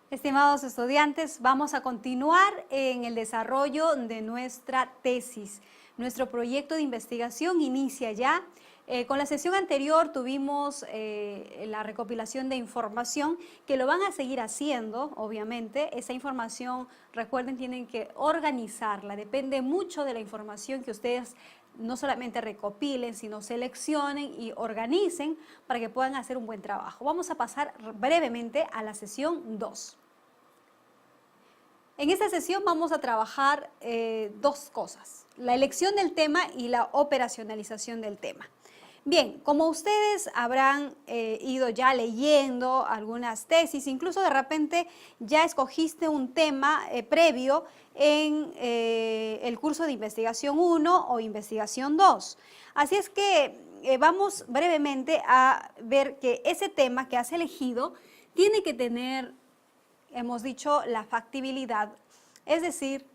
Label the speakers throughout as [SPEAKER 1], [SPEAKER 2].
[SPEAKER 1] Estimados estudiantes, vamos a continuar en el desarrollo de nuestra tesis. Nuestro proyecto de investigación inicia ya. Con la sesión anterior tuvimos la recopilación de información que lo van a seguir haciendo, obviamente. Esa información, recuerden, tienen que organizarla. Depende mucho de la información que ustedes no solamente recopilen, sino seleccionen y organicen para que puedan hacer un buen trabajo. Vamos a pasar brevemente a la sesión 2. En esta sesión vamos a trabajar dos cosas, la elección del tema y la operacionalización del tema. Bien, como ustedes habrán ido ya leyendo algunas tesis, incluso de repente ya escogiste un tema previo en el curso de investigación 1 o investigación 2. Así es que vamos brevemente a ver que ese tema que has elegido tiene que tener, hemos dicho, la factibilidad, es decir,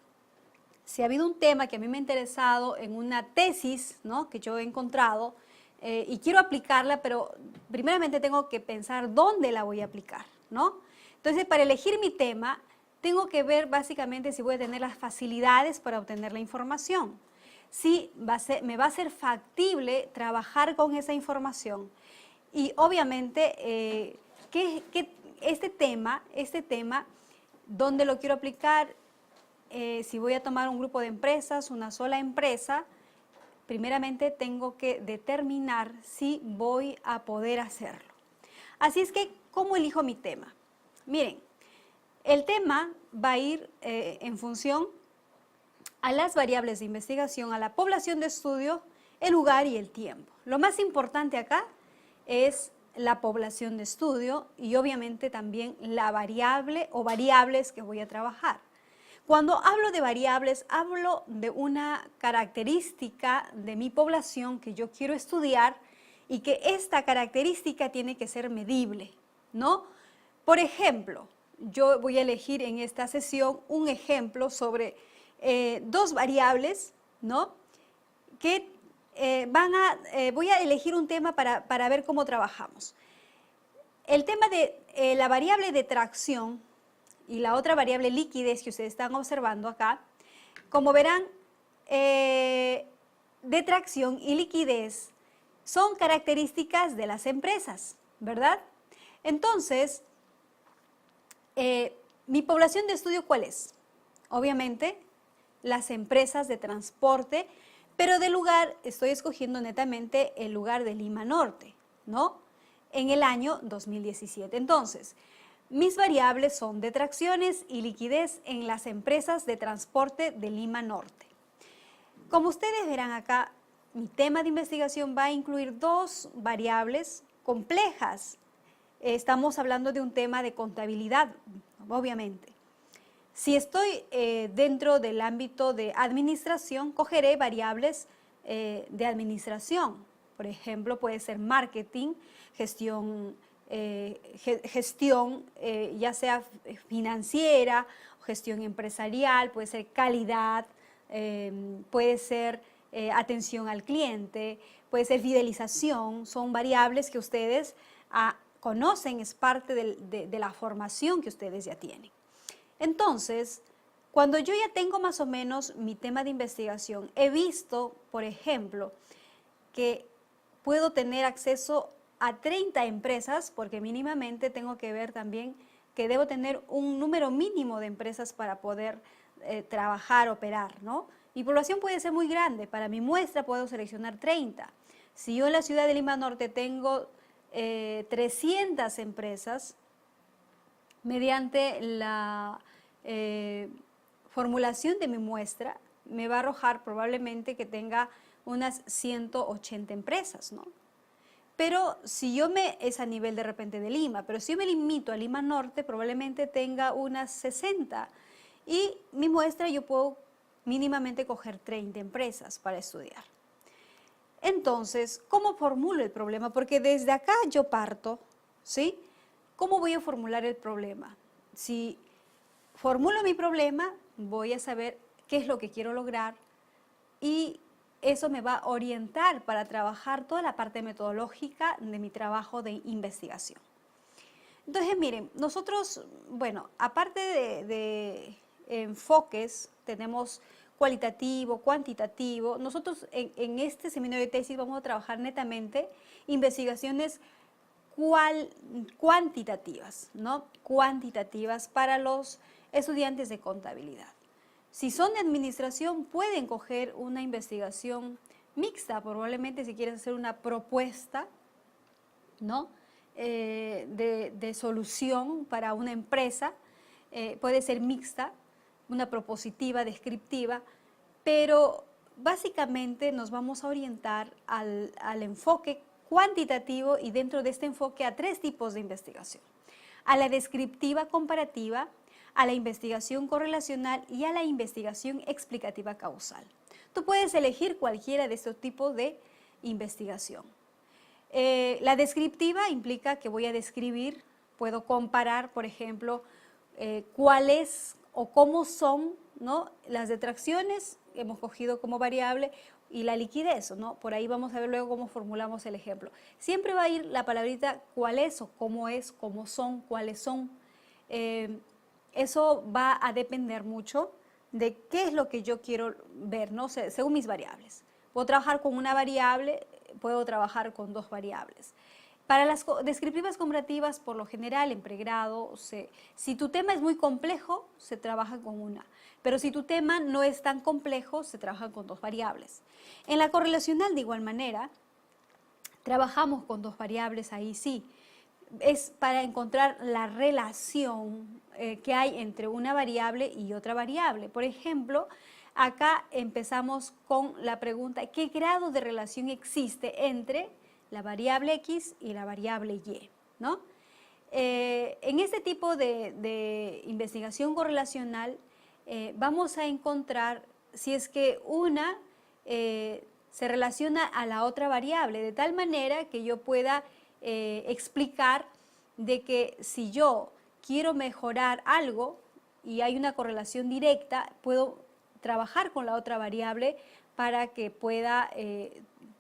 [SPEAKER 1] si ha habido un tema que a mí me ha interesado en una tesis, ¿no?, que yo he encontrado y quiero aplicarla, pero primeramente tengo que pensar dónde la voy a aplicar, ¿no? Entonces, para elegir mi tema, tengo que ver básicamente si voy a tener las facilidades para obtener la información, si me va a ser factible trabajar con esa información y obviamente este tema, ¿dónde lo quiero aplicar? Si voy a tomar un grupo de empresas, una sola empresa, primeramente tengo que determinar si voy a poder hacerlo. Así es que, ¿cómo elijo mi tema? Miren, el tema va a ir en función a las variables de investigación, a la población de estudio, el lugar y el tiempo. Lo más importante acá es la población de estudio y obviamente también la variable o variables que voy a trabajar. Cuando hablo de variables, hablo de una característica de mi población que yo quiero estudiar y que esta característica tiene que ser medible, ¿no? Por ejemplo, yo voy a elegir en esta sesión un ejemplo sobre dos variables, ¿no?, que voy a elegir un tema para ver cómo trabajamos. El tema de la variable de tracción y la otra variable liquidez que ustedes están observando acá, como verán, de tracción y liquidez son características de las empresas, ¿verdad? Entonces, mi población de estudio, ¿cuál es? Obviamente, las empresas de transporte, pero de lugar estoy escogiendo netamente el lugar de Lima Norte, ¿no?, en el año 2017. Entonces, mis variables son detracciones y liquidez en las empresas de transporte de Lima Norte. Como ustedes verán acá, mi tema de investigación va a incluir dos variables complejas. Estamos hablando de un tema de contabilidad, obviamente. Si estoy dentro del ámbito de administración, cogeré variables de administración. Por ejemplo, puede ser marketing, gestión, ya sea financiera, gestión empresarial, puede ser calidad, puede ser atención al cliente, puede ser fidelización. Son variables que ustedes conocen, es parte de la formación que ustedes ya tienen. Entonces, cuando yo ya tengo más o menos mi tema de investigación, he visto, por ejemplo, que puedo tener acceso a 30 empresas, porque mínimamente tengo que ver también que debo tener un número mínimo de empresas para poder trabajar, operar, ¿no? Mi población puede ser muy grande, para mi muestra puedo seleccionar 30. Si yo en la ciudad de Lima Norte tengo 300 empresas, mediante la formulación de mi muestra, me va a arrojar probablemente que tenga unas 180 empresas, ¿no? Pero si yo es a nivel de repente de Lima, pero si yo me limito a Lima Norte, probablemente tenga unas 60. Y mi muestra yo puedo mínimamente coger 30 empresas para estudiar. Entonces, ¿cómo formulo el problema? Porque desde acá yo parto, ¿sí? ¿Cómo voy a formular el problema? Si formulo mi problema, voy a saber qué es lo que quiero lograr y eso me va a orientar para trabajar toda la parte metodológica de mi trabajo de investigación. Entonces, miren, nosotros, bueno, aparte de enfoques, tenemos cualitativo, cuantitativo. Nosotros en este seminario de tesis vamos a trabajar netamente investigaciones cuantitativas, ¿no? Cuantitativas para los estudiantes de contabilidad. Si son de administración, pueden coger una investigación mixta, probablemente si quieren hacer una propuesta, ¿no? De solución para una empresa, puede ser mixta, una propositiva, descriptiva, pero básicamente nos vamos a orientar al enfoque cuantitativo y dentro de este enfoque a 3 tipos de investigación: a la descriptiva comparativa, a la investigación correlacional y a la investigación explicativa causal. Tú puedes elegir cualquiera de estos tipos de investigación. La descriptiva implica que voy a describir, puedo comparar, por ejemplo, cuáles o cómo son, ¿no?, las detracciones que hemos cogido como variable y la liquidez, ¿no? Por ahí vamos a ver luego cómo formulamos el ejemplo. Siempre va a ir la palabrita cuál es o cómo es, cómo son, cuáles son. Eso va a depender mucho de qué es lo que yo quiero ver, ¿no? Según mis variables. Puedo trabajar con una variable, puedo trabajar con 2 variables. Para las descriptivas comparativas, por lo general, en pregrado, si tu tema es muy complejo, se trabaja con una. Pero si tu tema no es tan complejo, se trabaja con 2 variables. En la correlacional, de igual manera, trabajamos con 2 variables, ahí sí. Es para encontrar la relación que hay entre una variable y otra variable. Por ejemplo, acá empezamos con la pregunta: ¿qué grado de relación existe entre la variable X y la variable Y, ¿no? En este tipo de investigación correlacional vamos a encontrar si es que una se relaciona a la otra variable, de tal manera que yo pueda explicar de que si yo quiero mejorar algo y hay una correlación directa, puedo trabajar con la otra variable para que pueda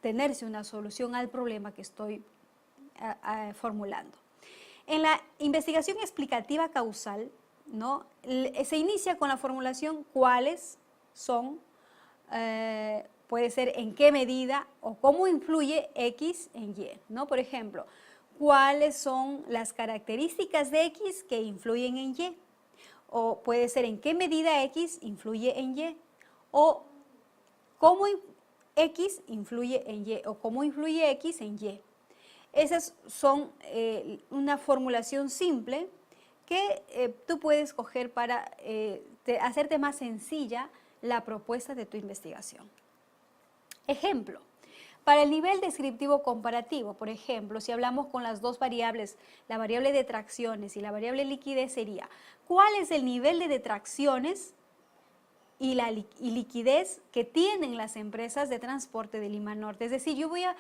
[SPEAKER 1] tenerse una solución al problema que estoy formulando. En la investigación explicativa causal, ¿no?, se inicia con la formulación cuáles son, puede ser en qué medida o cómo influye X en Y, ¿no? Por ejemplo, cuáles son las características de X que influyen en Y, o puede ser en qué medida X influye en Y, o cómo X influye en Y, o cómo influye X en Y. Esas son una formulación simple que tú puedes coger para hacerte más sencilla la propuesta de tu investigación. Ejemplo, para el nivel descriptivo comparativo, por ejemplo, si hablamos con las 2 variables, la variable de detracciones y la variable liquidez, sería ¿cuál es el nivel de detracciones y liquidez que tienen las empresas de transporte de Lima Norte? Es decir, yo voy a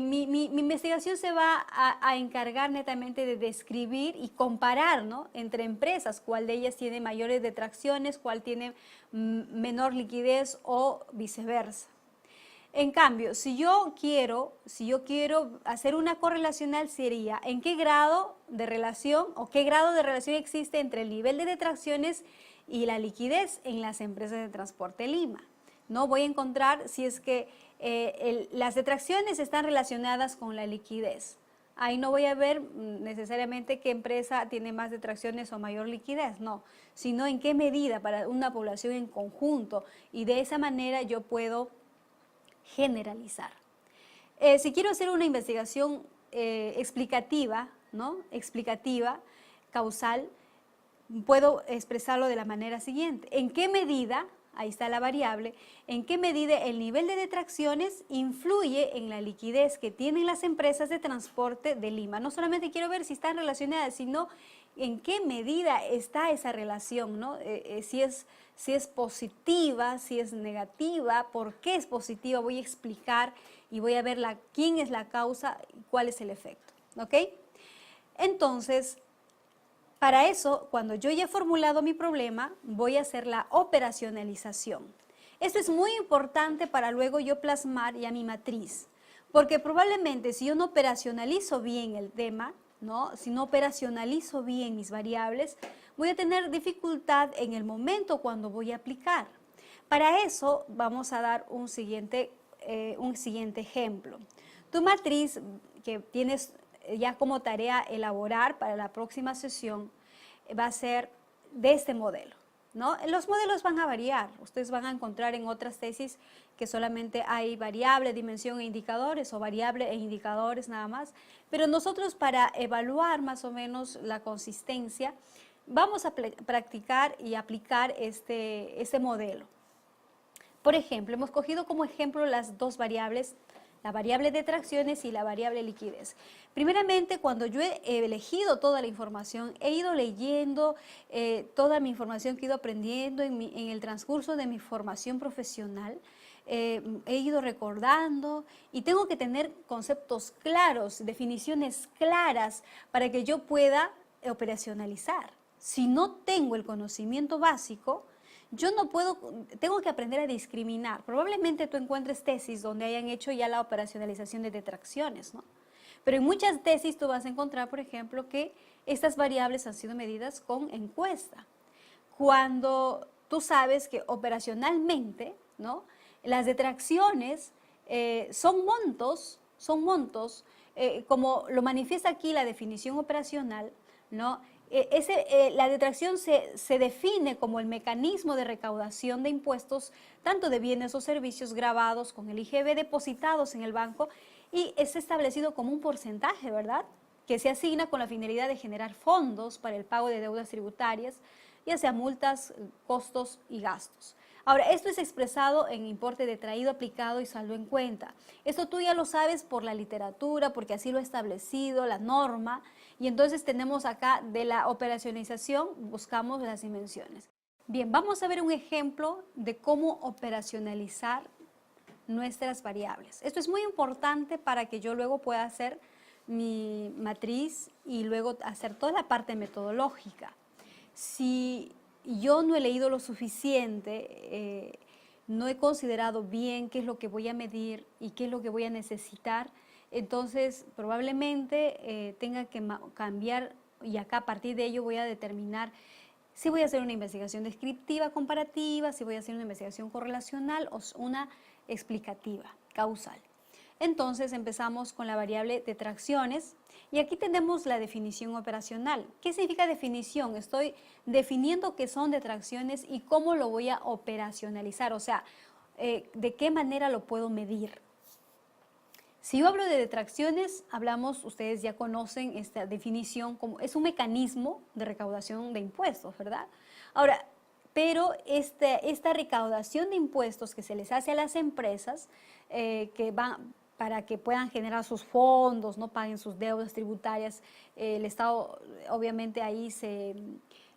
[SPEAKER 1] mi investigación se va a encargar netamente de describir y comparar, ¿no?, entre empresas, cuál de ellas tiene mayores detracciones, cuál tiene menor liquidez o viceversa. En cambio, si yo quiero hacer una correlacional, sería en qué grado de relación o qué grado de relación existe entre el nivel de detracciones y la liquidez en las empresas de transporte Lima. No voy a encontrar si es que las detracciones están relacionadas con la liquidez. Ahí no voy a ver necesariamente qué empresa tiene más detracciones o mayor liquidez, no, sino en qué medida para una población en conjunto, y de esa manera yo puedo generalizar. Si quiero hacer una investigación explicativa, ¿no?, explicativa, causal, puedo expresarlo de la manera siguiente: ¿en qué medida, ahí está la variable, en qué medida el nivel de detracciones influye en la liquidez que tienen las empresas de transporte de Lima? No solamente quiero ver si están relacionadas, sino en qué medida está esa relación, ¿no? Si es positiva, si es negativa, por qué es positiva, voy a explicar y voy a ver quién es la causa y cuál es el efecto, ¿ok? Entonces, para eso, cuando yo ya he formulado mi problema, voy a hacer la operacionalización. Esto es muy importante para luego yo plasmar ya mi matriz, porque probablemente si yo no operacionalizo bien el tema, ¿no? Si no operacionalizo bien mis variables, voy a tener dificultad en el momento cuando voy a aplicar. Para eso vamos a dar un siguiente ejemplo. Tu matriz que tienes ya como tarea elaborar para la próxima sesión va a ser de este modelo, ¿no? Los modelos van a variar. Ustedes van a encontrar en otras tesis que solamente hay variable, dimensión e indicadores, o variable e indicadores nada más. Pero nosotros, para evaluar más o menos la consistencia, vamos a practicar y aplicar este modelo. Por ejemplo, hemos cogido como ejemplo las dos variables, la variable de tracciones y la variable liquidez. Primeramente, cuando yo he elegido toda la información, he ido leyendo toda mi información que he ido aprendiendo en el transcurso de mi formación profesional, he ido recordando y tengo que tener conceptos claros, definiciones claras para que yo pueda operacionalizar. Si no tengo el conocimiento básico, yo no puedo, tengo que aprender a discriminar. Probablemente tú encuentres tesis donde hayan hecho ya la operacionalización de detracciones, ¿no? Pero en muchas tesis tú vas a encontrar, por ejemplo, que estas variables han sido medidas con encuesta. Cuando tú sabes que operacionalmente, ¿no?, las detracciones son montos, como lo manifiesta aquí la definición operacional, ¿no? La detracción se define como el mecanismo de recaudación de impuestos, tanto de bienes o servicios grabados con el IGB depositados en el banco, y es establecido como un porcentaje, ¿verdad?, que se asigna con la finalidad de generar fondos para el pago de deudas tributarias, ya sea multas, costos y gastos. Ahora, esto es expresado en importe detraído, aplicado y saldo en cuenta. Esto tú ya lo sabes por la literatura, porque así lo ha establecido la norma, y entonces tenemos acá de la operacionalización, buscamos las dimensiones. Bien, vamos a ver un ejemplo de cómo operacionalizar nuestras variables. Esto es muy importante para que yo luego pueda hacer mi matriz y luego hacer toda la parte metodológica. Si yo no he leído lo suficiente, no he considerado bien qué es lo que voy a medir y qué es lo que voy a necesitar, entonces probablemente tenga que cambiar, y acá a partir de ello voy a determinar si voy a hacer una investigación descriptiva comparativa, si voy a hacer una investigación correlacional o una explicativa, causal. Entonces empezamos con la variable de tracciones y aquí tenemos la definición operacional. ¿Qué significa definición? Estoy definiendo qué son detracciones y cómo lo voy a operacionalizar, o sea, de qué manera lo puedo medir. Si yo hablo de detracciones, ustedes ya conocen esta definición, como es un mecanismo de recaudación de impuestos, ¿verdad? Ahora, pero esta recaudación de impuestos que se les hace a las empresas, que van para que puedan generar sus fondos, no paguen sus deudas tributarias, el Estado obviamente ahí se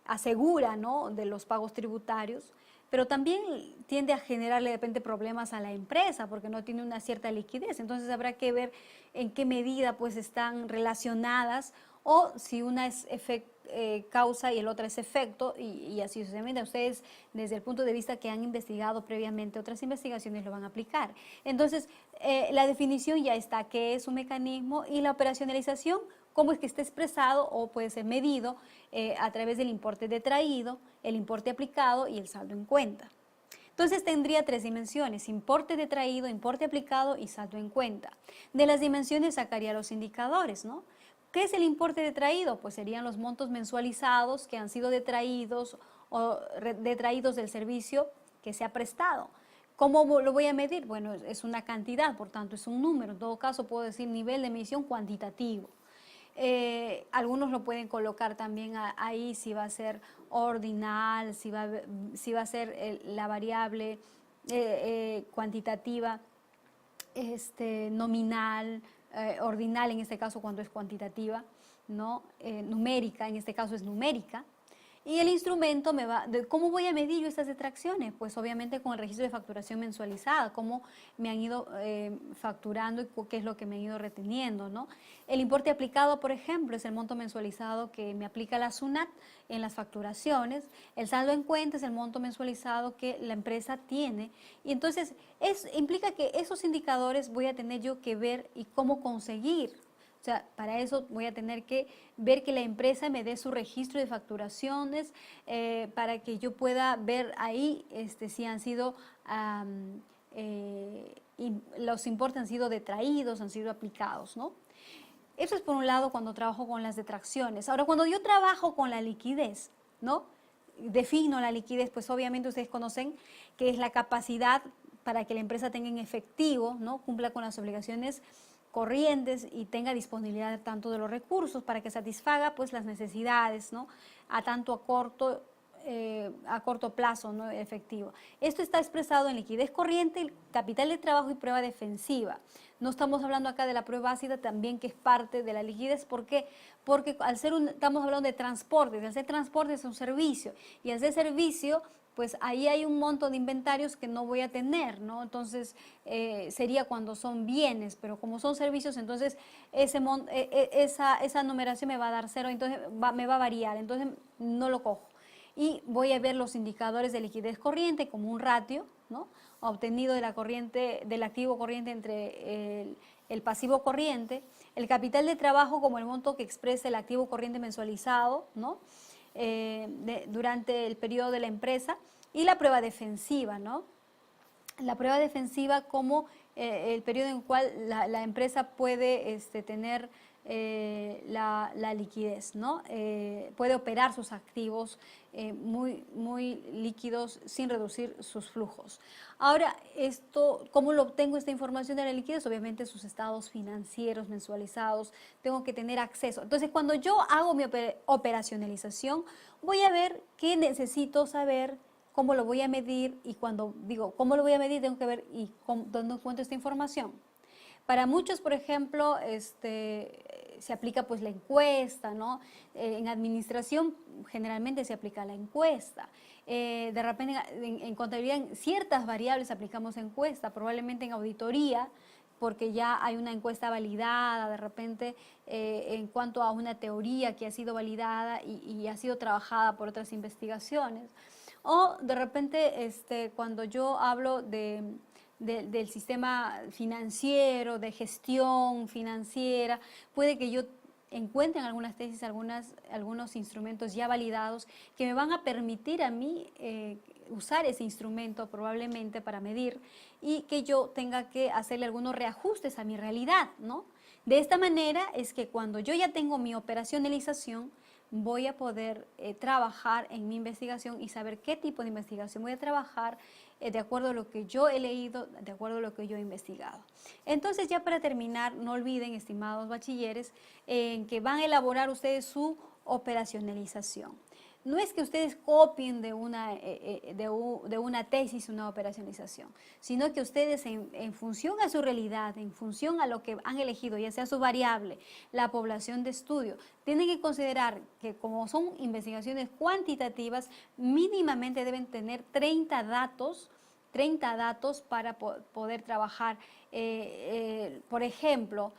[SPEAKER 1] asegura, ¿no?, de los pagos tributarios, pero también tiende a generarle de repente problemas a la empresa porque no tiene una cierta liquidez. Entonces habrá que ver en qué medida pues están relacionadas, o si una es causa y el otra es efecto, y así sucesivamente. Ustedes, desde el punto de vista que han investigado previamente otras investigaciones, lo van a aplicar. Entonces, la definición ya está, qué es un mecanismo, y la operacionalización, cómo es que está expresado o puede ser medido a través del importe detraído, el importe aplicado y el saldo en cuenta. Entonces tendría tres dimensiones: importe detraído, importe aplicado y saldo en cuenta. De las dimensiones sacaría los indicadores, ¿no? ¿Qué es el importe detraído? Pues serían los montos mensualizados que han sido detraídos o detraídos del servicio que se ha prestado. ¿Cómo lo voy a medir? Bueno, es una cantidad, por tanto es un número. En todo caso puedo decir nivel de medición cuantitativo. Algunos lo pueden colocar también ahí, si va a ser ordinal, si va a ser la variable cuantitativa, nominal, ordinal en este caso cuando es cuantitativa, ¿no? Numérica, en este caso es numérica. Y el instrumento me va, ¿cómo voy a medir yo estas detracciones? Pues obviamente con el registro de facturación mensualizada, cómo me han ido facturando y qué es lo que me han ido reteniendo, ¿no? El importe aplicado, por ejemplo, es el monto mensualizado que me aplica la SUNAT en las facturaciones. El saldo en cuenta es el monto mensualizado que la empresa tiene. Y entonces implica que esos indicadores voy a tener yo que ver y cómo conseguir. O sea, para eso voy a tener que ver que la empresa me dé su registro de facturaciones para que yo pueda ver ahí si han sido, los importes han sido detraídos, han sido aplicados, ¿no? Eso es por un lado cuando trabajo con las detracciones. Ahora, cuando yo trabajo con la liquidez, ¿no? Defino la liquidez, pues obviamente ustedes conocen que es la capacidad para que la empresa tenga en efectivo, ¿no? Cumpla con las obligaciones corrientes y tenga disponibilidad tanto de los recursos para que satisfaga pues las necesidades, ¿no? Tanto a corto plazo, ¿no? Efectivo. Esto está expresado en liquidez corriente, capital de trabajo y prueba defensiva. No estamos hablando acá de la prueba ácida también, que es parte de la liquidez. ¿Por qué? Porque estamos hablando de transportes. Al ser transporte es un servicio, y al ser servicio pues ahí hay un monto de inventarios que no voy a tener, ¿no? Entonces sería cuando son bienes, pero como son servicios, entonces esa numeración me va a dar cero, entonces me va a variar, entonces no lo cojo. Y voy a ver los indicadores de liquidez corriente como un ratio, ¿no? Obtenido de la corriente, del activo corriente entre el pasivo corriente, el capital de trabajo como el monto que expresa el activo corriente mensualizado, ¿no? Durante el periodo de la empresa, y la prueba defensiva, ¿no? La prueba defensiva como el periodo en el cual la empresa puede tener la liquidez, ¿no? Puede operar sus activos muy líquidos sin reducir sus flujos. Ahora, ¿cómo lo obtengo esta información de la liquidez? Obviamente sus estados financieros mensualizados, tengo que tener acceso. Entonces, cuando yo hago mi operacionalización, voy a ver qué necesito saber, cómo lo voy a medir, y cuando digo cómo lo voy a medir, tengo que ver y dónde encuentro esta información. Para muchos, por ejemplo, se aplica pues la encuesta, ¿no? En administración generalmente se aplica la encuesta. De repente en contabilidad en ciertas variables aplicamos encuesta, probablemente en auditoría, porque ya hay una encuesta validada, de repente en cuanto a una teoría que ha sido validada y ha sido trabajada por otras investigaciones. O de repente cuando yo hablo del sistema financiero, de gestión financiera, puede que yo encuentre en algunas tesis algunos instrumentos ya validados que me van a permitir a mí usar ese instrumento probablemente para medir, y que yo tenga que hacerle algunos reajustes a mi realidad, ¿no? De esta manera es que cuando yo ya tengo mi operacionalización, voy a poder trabajar en mi investigación y saber qué tipo de investigación voy a trabajar de acuerdo a lo que yo he leído, de acuerdo a lo que yo he investigado. Entonces, ya para terminar, no olviden, estimados bachilleres, en que van a elaborar ustedes su operacionalización. No es que ustedes copien de una tesis una operacionalización, sino que ustedes en función a su realidad, en función a lo que han elegido, ya sea su variable, la población de estudio, tienen que considerar que como son investigaciones cuantitativas, mínimamente deben tener 30 datos para poder trabajar. Por ejemplo,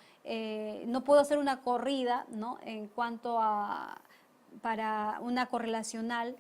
[SPEAKER 1] no puedo hacer una corrida, ¿no? En cuanto a para una correlacional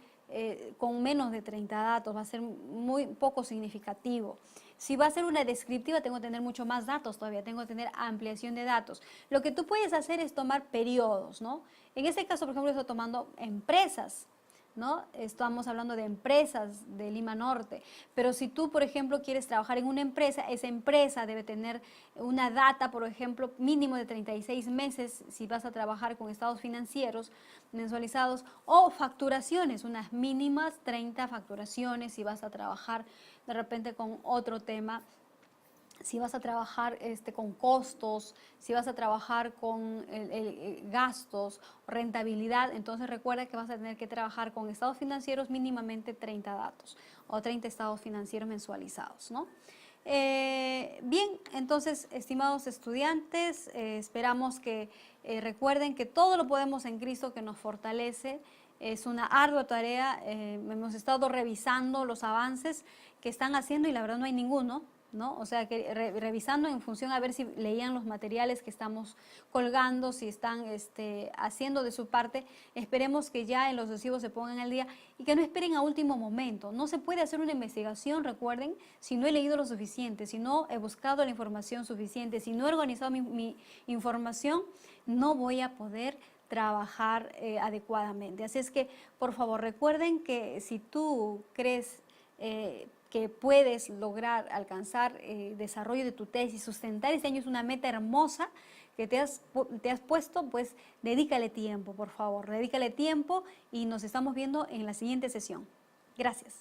[SPEAKER 1] con menos de 30 datos, va a ser muy poco significativo. Si va a ser una descriptiva, tengo que tener mucho más datos todavía, tengo que tener ampliación de datos. Lo que tú puedes hacer es tomar periodos, ¿no? En este caso, por ejemplo, estoy tomando empresas, ¿no? Estamos hablando de empresas de Lima Norte, pero si tú, por ejemplo, quieres trabajar en una empresa, esa empresa debe tener una data, por ejemplo, mínimo de 36 meses si vas a trabajar con estados financieros mensualizados, o facturaciones, unas mínimas 30 facturaciones si vas a trabajar de repente con otro tema. Si vas a trabajar con costos, si vas a trabajar con gastos, rentabilidad, entonces recuerda que vas a tener que trabajar con estados financieros mínimamente 30 datos o 30 estados financieros mensualizados, ¿no? Bien, entonces, estimados estudiantes, esperamos que recuerden que todo lo podemos en Cristo que nos fortalece. Es una ardua tarea, hemos estado revisando los avances que están haciendo y la verdad no hay ninguno, ¿no? O sea, que revisando en función a ver si leían los materiales que estamos colgando, si están haciendo de su parte. Esperemos que ya en los recibos se pongan al día y que no esperen a último momento. No se puede hacer una investigación, recuerden, si no he leído lo suficiente, si no he buscado la información suficiente, si no he organizado mi información, no voy a poder trabajar adecuadamente. Así es que, por favor, recuerden que si tú crees que puedes lograr alcanzar desarrollo de tu tesis, sustentar este año es una meta hermosa que te has puesto, pues dedícale tiempo, por favor, dedícale tiempo y nos estamos viendo en la siguiente sesión. Gracias.